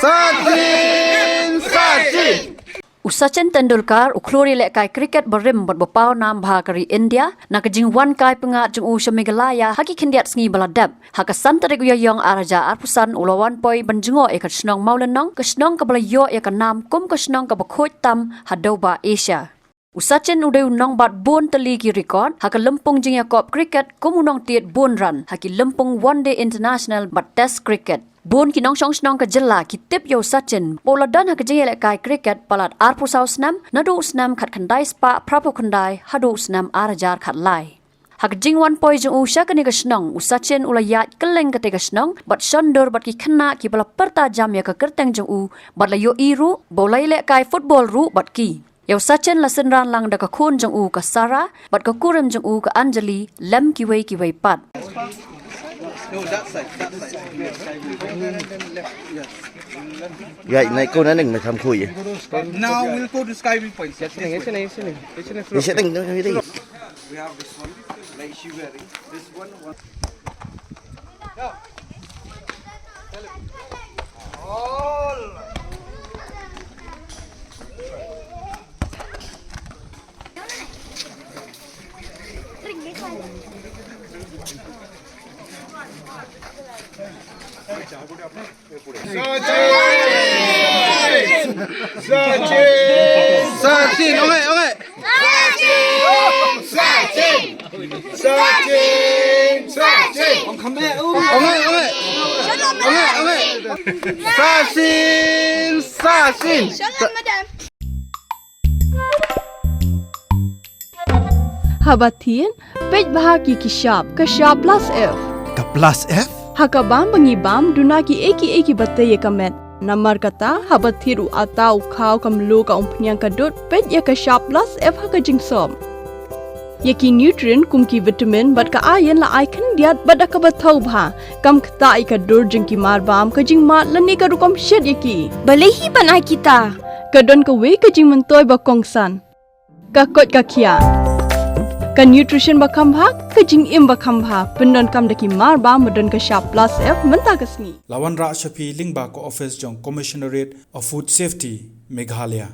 Sachin. Sachin Tendulkar uklori lek kai cricket berim berbepau nam bahagari India nak jing wan kai pengat jung Meghalaya haki kendiat sengi baladap haka santarik uyayong araja arpusan ulawan poi benjengo ekat Shnong Mawlynnong ke Shnong ke belayo ekat nam kum ke Shnong ke Khuid tam hadoba Asia. Sachin udai unong bat bon teligi record haka lempung jing yakop cricket kum unong tiet bon run haki lempung one day international bat test cricket. Bun kinong Shnong ke jela ki tip yo Sachin bola dan ha kejeng elek kai cricket palat arpu sau snam nadu snam khat khandai spa prapo khandai hadu snam arajar khat lai ha kejeng wan poi jung usha kani ke Shnong Sachin ulayat keleng ke te ke Shnong bat Shondur bat ki khna ki bala perta jam ya ke kerteng jung bat la yo iru bola elek kai football ru bat ki yo Sachin la senran lang da ka khun jung ke Sara bat ka kurem jung ke Anjali lem ki wei pat. No, that side. Vậy này cô nó đừng mà thầm khui vậy. Now we'll go to Sky Point. Mình sẽ tính nó đi. We have this one, like she wearing. This one. Sachin, okay. Sachin. Ông come here. Okay. Sachin. Habatin, pej bahagi ki sharp plus F. Ka plus F? Hakabam bangibam dunaki eki bataya kamet. Namar kata habathiru atau khau kamlu ka umpnyang kadut pej ya ka sharp plus F haka jingsom. Yaki nutrient kumki vitamin bat ka iron la icon diat bat ka bathau bha kam khta I ka dur jingki marbam ka jingma lani ka rukom shed yaki. Balehi banai kita. Kadon ka we ka jing mentoy ba kongsan. Ka kot ka khia. Ka nutrition ba khambha ka jing im ba khambha pendon kam daki marba modon ka sharp plus F menta ka sngi Lawan Ra Shafi Lingba ko office jong Commissionerate of Food Safety Meghalaya.